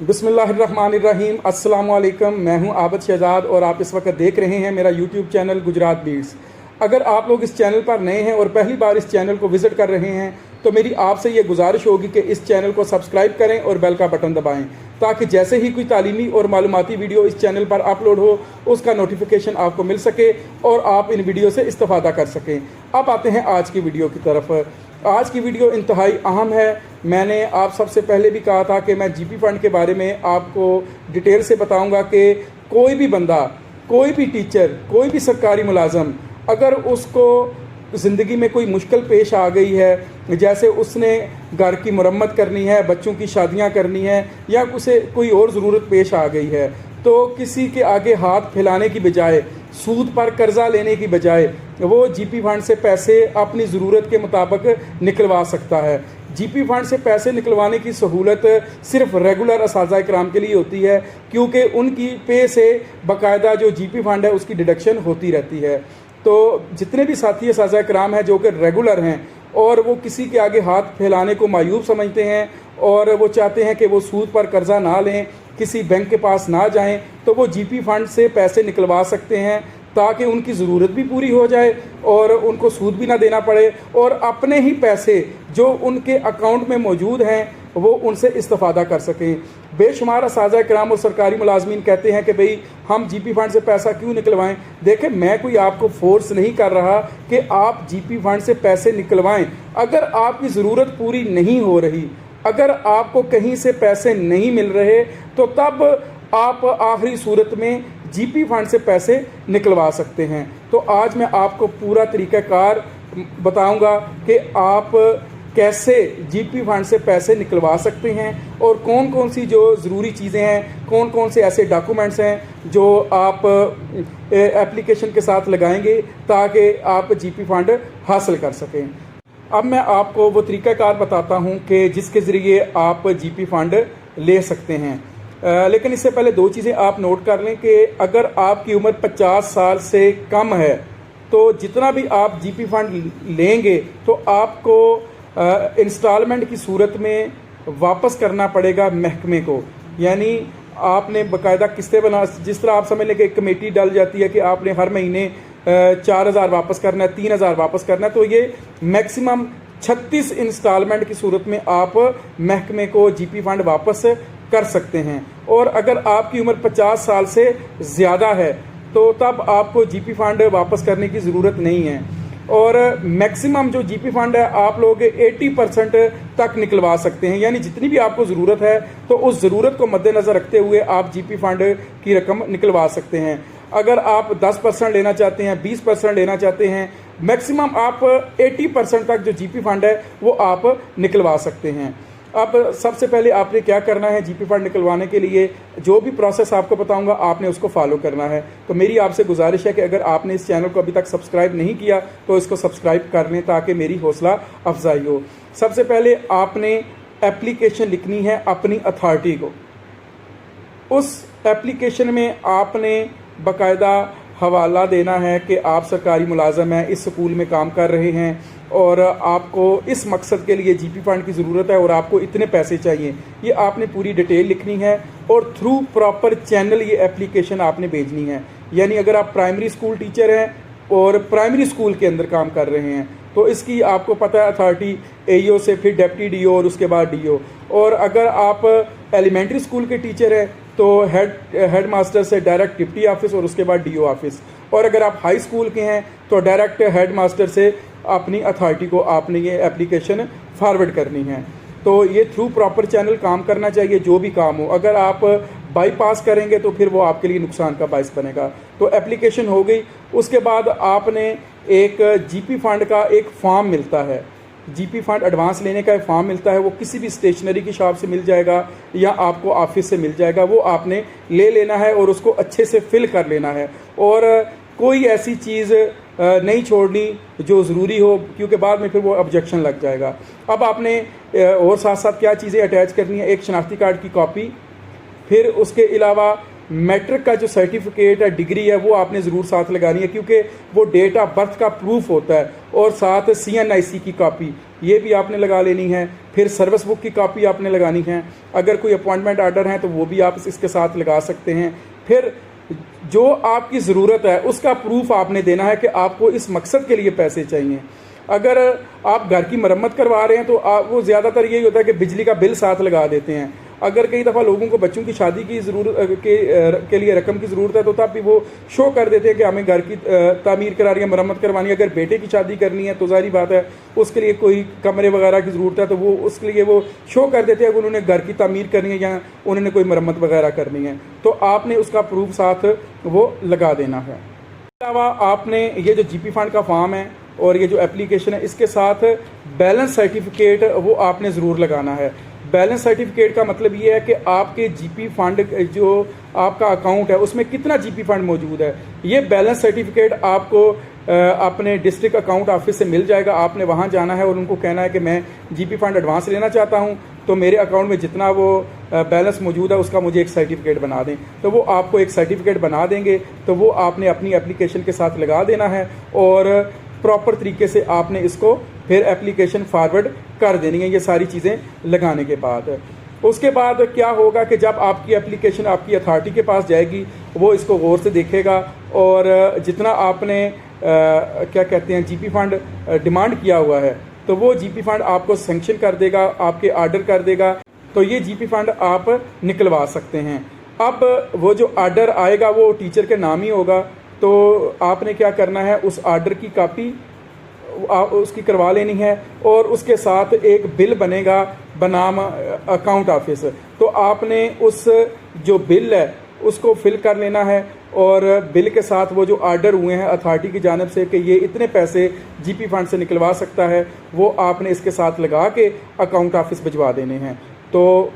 बिस्मिल्लाहिर्रहमानिर्रहीम। अस्सलाम वालेकुम। मैं हूं आबद शहजाद और आप इस वक्त देख रहे हैं मेरा यूट्यूब चैनल गुजरात बीट्स। अगर आप लोग इस चैनल पर नए हैं और पहली बार इस चैनल को विज़िट कर रहे हैं तो मेरी आपसे ये गुजारिश होगी कि इस चैनल को सब्सक्राइब करें और बेल का बटन दबाएं ताकि जैसे ही कोई तालीमी और मालूमाती वीडियो इस चैनल पर अपलोड हो उसका नोटिफिकेशन आपको मिल सके और आप इन वीडियो से इस्तेफादा कर सकें। अब आते हैं आज की वीडियो की तरफ। आज की वीडियो इंतहाई अहम है। मैंने आप सबसे पहले भी कहा था कि मैं जीपी फ़ंड के बारे में आपको डिटेल से बताऊंगा कि कोई भी बंदा, कोई भी टीचर, कोई भी सरकारी मुलाजम अगर उसको ज़िंदगी में कोई मुश्किल पेश आ गई है, जैसे उसने घर की मरम्मत करनी है, बच्चों की शादियां करनी है या उसे कोई और ज़रूरत पेश आ गई है, तो किसी के आगे हाथ फैलाने की बजाय, सूद पर कर्जा लेने की बजाय वो जीपी फंड से पैसे अपनी ज़रूरत के मुताबिक निकलवा सकता है। जीपी फंड से पैसे निकलवाने की सहूलत सिर्फ रेगुलर असातिज़ा इकराम के लिए होती है क्योंकि उनकी पे से बाकायदा जो जीपी फंड है उसकी डिडक्शन होती रहती है। तो जितने भी साथी असातिज़ा इकराम हैं जो कि रेगुलर हैं और वो किसी के आगे हाथ फैलाने को मायूब समझते हैं और वो चाहते हैं कि वो सूद पर कर्जा ना लें, किसी बैंक के पास ना जाएं, तो वो जीपी फंड से पैसे निकलवा सकते हैं ताकि उनकी ज़रूरत भी पूरी हो जाए और उनको सूद भी ना देना पड़े और अपने ही पैसे जो उनके अकाउंट में मौजूद हैं वो उनसे इस्तेफादा कर सकें। बेशुमार असातिज़ा इकराम और सरकारी मुलाजमीन कहते हैं कि भाई हम जीपी फंड से पैसा क्यों निकलवाएं। देखें, मैं कोई आपको फोर्स नहीं कर रहा कि आप जीपी फंड से पैसे निकलवाएं। अगर आपकी ज़रूरत पूरी नहीं हो रही, अगर आपको कहीं से पैसे नहीं मिल रहे, तो तब आप आखिरी सूरत में जीपी फंड से पैसे निकलवा सकते हैं। तो आज मैं आपको पूरा तरीक़ाकार बताऊंगा कि आप कैसे जीपी फंड से पैसे निकलवा सकते हैं और कौन कौन सी जो ज़रूरी चीज़ें हैं, कौन कौन से ऐसे डॉक्यूमेंट्स हैं जो आप एप्लीकेशन के साथ लगाएंगे ताकि आप जीपी फंड हासिल कर सकें। अब मैं आपको वो तरीक़ाकार बताता हूं कि जिसके ज़रिए आप जीपी फंड ले सकते हैं। लेकिन इससे पहले दो चीज़ें आप नोट कर लें कि अगर आपकी उम्र 50 साल से कम है तो जितना भी आप जीपी फंड लेंगे तो आपको इंस्टॉलमेंट की सूरत में वापस करना पड़ेगा महकमे को। यानी आपने बाकायदा किस्तें बना, जिस तरह आप समझ लें कि एक कमेटी डाल जाती है कि आपने हर महीने 4,000 वापस करना है, 3,000 वापस करना है, तो ये मैक्सिमम 36 इंस्टॉलमेंट की सूरत में आप महकमे को जीपी फंड वापस कर सकते हैं। और अगर आपकी उम्र 50 साल से ज़्यादा है तो तब आपको जीपी फंड वापस करने की ज़रूरत नहीं है। और मैक्सिमम जो जीपी फंड है आप लोग 80% तक निकलवा सकते हैं, यानी जितनी भी आपको ज़रूरत है तो उस ज़रूरत को मद्देनज़र रखते हुए आप जीपी फंड की रकम निकलवा सकते हैं। अगर आप 10% लेना चाहते हैं, 20% लेना चाहते हैं, मैक्सिमम आप 80% तक जो जीपी फंड है वो आप निकलवा सकते हैं। अब सबसे पहले आपने क्या करना है, जीपी फंड निकलवाने के लिए जो भी प्रोसेस आपको बताऊंगा आपने उसको फॉलो करना है। तो मेरी आपसे गुजारिश है कि अगर आपने इस चैनल को अभी तक सब्सक्राइब नहीं किया तो इसको सब्सक्राइब कर लें ताकि मेरी हौसला अफजाई हो। सबसे पहले आपने एप्लीकेशन लिखनी है अपनी अथॉरिटी को। उस एप्लीकेशन में आपने बाकायदा हवाला देना है कि आप सरकारी मुलाजम हैं, इस स्कूल में काम कर रहे हैं और आपको इस मकसद के लिए जीपी फंड की ज़रूरत है और आपको इतने पैसे चाहिए। ये आपने पूरी डिटेल लिखनी है और थ्रू प्रॉपर चैनल ये एप्लीकेशन आपने भेजनी है। यानी अगर आप प्राइमरी स्कूल टीचर हैं और प्राइमरी स्कूल के अंदर काम कर रहे हैं तो इसकी आपको पता है अथॉरिटी एईओ से फिर डिप्टी डीओ और उसके बाद डीओ। और अगर आप एलिमेंट्री स्कूल के टीचर हैं तो हेड मास्टर से डायरेक्ट डिप्टी ऑफिस और उसके बाद डीओ ऑफिस। और अगर आप हाई स्कूल के हैं तो डायरेक्ट हेड मास्टर से अपनी अथॉरिटी को आपने ये एप्लीकेशन फॉरवर्ड करनी है। तो ये थ्रू प्रॉपर चैनल काम करना चाहिए जो भी काम हो। अगर आप बाईपास करेंगे तो फिर वो आपके लिए नुकसान का बायस बनेगा। तो एप्लीकेशन हो गई, उसके बाद आपने एक जीपी फंड का एक फॉर्म मिलता है, जीपी फंड एडवांस लेने का एक फॉर्म मिलता है। वो किसी भी स्टेशनरी की शॉप से मिल जाएगा या आपको ऑफिस से मिल जाएगा। वो आपने ले लेना है और उसको अच्छे से फिल कर लेना है और कोई ऐसी चीज़ नहीं छोड़नी जो ज़रूरी हो क्योंकि बाद में फिर वो ऑब्जेक्शन लग जाएगा। अब आपने और साथ साथ क्या चीज़ें अटैच करनी है, एक शनाख्ती कार्ड की कॉपी, फिर उसके अलावा मैट्रिक का जो सर्टिफिकेट है, डिग्री है, वो आपने ज़रूर साथ लगानी है, क्योंकि वो डेट ऑफ बर्थ का प्रूफ होता है। और साथ CNIC की कॉपी ये भी आपने लगा लेनी है। फिर सर्विस बुक की कॉपी आपने लगानी है। अगर कोई अपॉइंटमेंट आर्डर है तो वो भी आप इसके साथ लगा सकते हैं। फिर जो आपकी ज़रूरत है उसका प्रूफ आपने देना है कि आपको इस मकसद के लिए पैसे चाहिए। अगर आप घर की मरम्मत करवा रहे हैं तो वो ज़्यादातर यही होता है कि बिजली का बिल साथ लगा देते हैं। अगर कई दफ़ा लोगों को बच्चों की शादी की ज़रूरत के लिए रकम की ज़रूरत है तो तब भी वो शो कर देते हैं कि हमें घर की तामीर करानी है, मरम्मत करवानी है। अगर बेटे की शादी करनी है तो ज़ाहिर बात है उसके लिए कोई कमरे वगैरह की ज़रूरत है तो वो उसके लिए वो शो कर देते हैं कि उन्होंने घर की तामीर करनी है या उन्होंने कोई मरम्मत वगैरह करनी है, तो आपने उसका प्रूफ साथ वो लगा देना है। इसके अलावा आपने ये जो GP फंड का फॉर्म है और ये जो एप्लीकेशन है, इसके साथ बैलेंस सर्टिफिकेट वो आपने ज़रूर लगाना है। बैलेंस सर्टिफिकेट का मतलब ये है कि आपके GP फंड जो आपका अकाउंट है उसमें कितना GP फंड मौजूद है। ये बैलेंस सर्टिफिकेट आपको अपने डिस्ट्रिक्ट अकाउंट ऑफिस से मिल जाएगा। आपने वहाँ जाना है और उनको कहना है कि मैं GP फंड एडवांस लेना चाहता हूँ, तो मेरे अकाउंट में जितना वो बैलेंस मौजूद है उसका मुझे एक सर्टिफिकेट बना दें। तो वो आपको एक सर्टिफिकेट बना देंगे, तो वो आपने अपनी एप्लीकेशन के साथ लगा देना है और प्रॉपर तरीके से आपने इसको फिर एप्लीकेशन फॉरवर्ड कर देनी है। ये सारी चीज़ें लगाने के बाद उसके बाद क्या होगा कि जब आपकी एप्लीकेशन आपकी अथॉरिटी के पास जाएगी, वो इसको गौर से देखेगा और जितना आपने क्या कहते हैं GP फंड डिमांड किया हुआ है तो वो GP फंड आपको सेंक्शन कर देगा, आपके आर्डर कर देगा, तो ये GP फंड आप निकलवा सकते हैं। अब वो जो आर्डर आएगा वो टीचर के नाम ही होगा, तो आपने क्या करना है, उस आर्डर की कॉपी उसकी करवा लेनी है और उसके साथ एक बिल बनेगा बनाम अकाउंट ऑफिस। तो आपने उस जो बिल है उसको फिल कर लेना है और बिल के साथ वो जो आर्डर हुए हैं अथॉरिटी की जानिब से कि ये इतने पैसे GP फंड से निकलवा सकता है, वो आपने इसके साथ लगा के अकाउंट ऑफिस भिजवा देने हैं। तो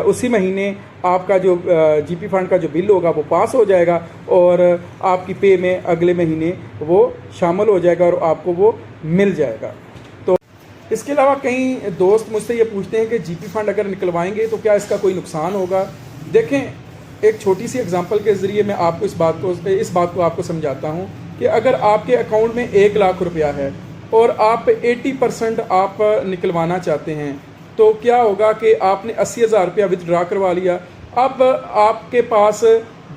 उसी महीने आपका जो GP फंड का जो बिल होगा वो पास हो जाएगा और आपकी पे में अगले महीने वो शामिल हो जाएगा और आपको वो मिल जाएगा। तो इसके अलावा कई दोस्त मुझसे ये पूछते हैं कि GP फंड अगर निकलवाएंगे तो क्या इसका कोई नुकसान होगा। देखें, एक छोटी सी एग्जांपल के ज़रिए मैं आपको इस बात को आपको समझाता हूँ कि अगर आपके अकाउंट में 1 लाख रुपया है और आप 80% आप निकलवाना चाहते हैं, तो क्या होगा कि आपने 80,000 रुपया विथड्रा करवा लिया। अब आपके पास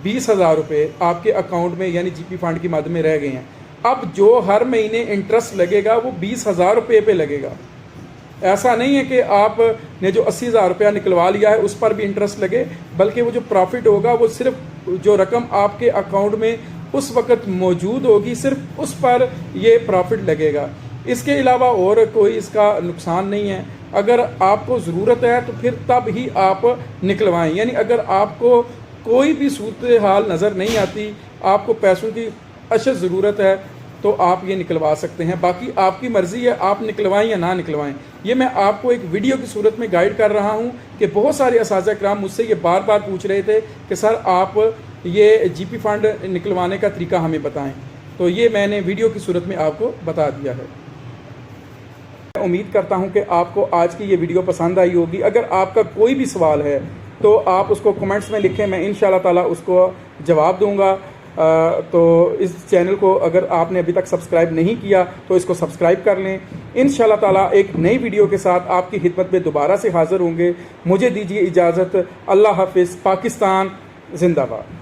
20,000 रुपये आपके अकाउंट में यानी GP फंड की मद में रह गए हैं। अब जो हर महीने इंटरेस्ट लगेगा वो 20,000 रुपये पे लगेगा। ऐसा नहीं है कि आपने जो 80,000 रुपया निकलवा लिया है उस पर भी इंटरेस्ट लगे, बल्कि वो जो प्रॉफिट होगा वो सिर्फ जो रकम आपके अकाउंट में उस वक़्त मौजूद होगी सिर्फ उस पर ये प्रॉफिट लगेगा। इसके अलावा और कोई इसका नुकसान नहीं है। अगर आपको ज़रूरत है तो फिर तब ही आप निकलवाएं, यानी अगर आपको कोई भी सूरत हाल नज़र नहीं आती, आपको पैसों की अशद ज़रूरत है, तो आप ये निकलवा सकते हैं। बाकी आपकी मर्ज़ी है आप निकलवाएं या ना निकलवाएं। ये मैं आपको एक वीडियो की सूरत में गाइड कर रहा हूँ कि बहुत सारे असातिज़ा किराम मुझसे ये बार बार पूछ रहे थे कि सर आप ये GP फंड निकलवाने का तरीका हमें बताएं, तो ये मैंने वीडियो की सूरत में आपको बता दिया है। मैं उम्मीद करता हूं कि आपको आज की ये वीडियो पसंद आई होगी। अगर आपका कोई भी सवाल है तो आप उसको कमेंट्स में लिखें, मैं इंशाल्लाह ताला उसको जवाब दूंगा। तो इस चैनल को अगर आपने अभी तक सब्सक्राइब नहीं किया तो इसको सब्सक्राइब कर लें। इंशाल्लाह ताला एक नई वीडियो के साथ आपकी खिदमत में दोबारा से हाज़िर होंगे। मुझे दीजिए इजाज़त। अल्लाह हाफिज़। पाकिस्तान जिंदाबाद।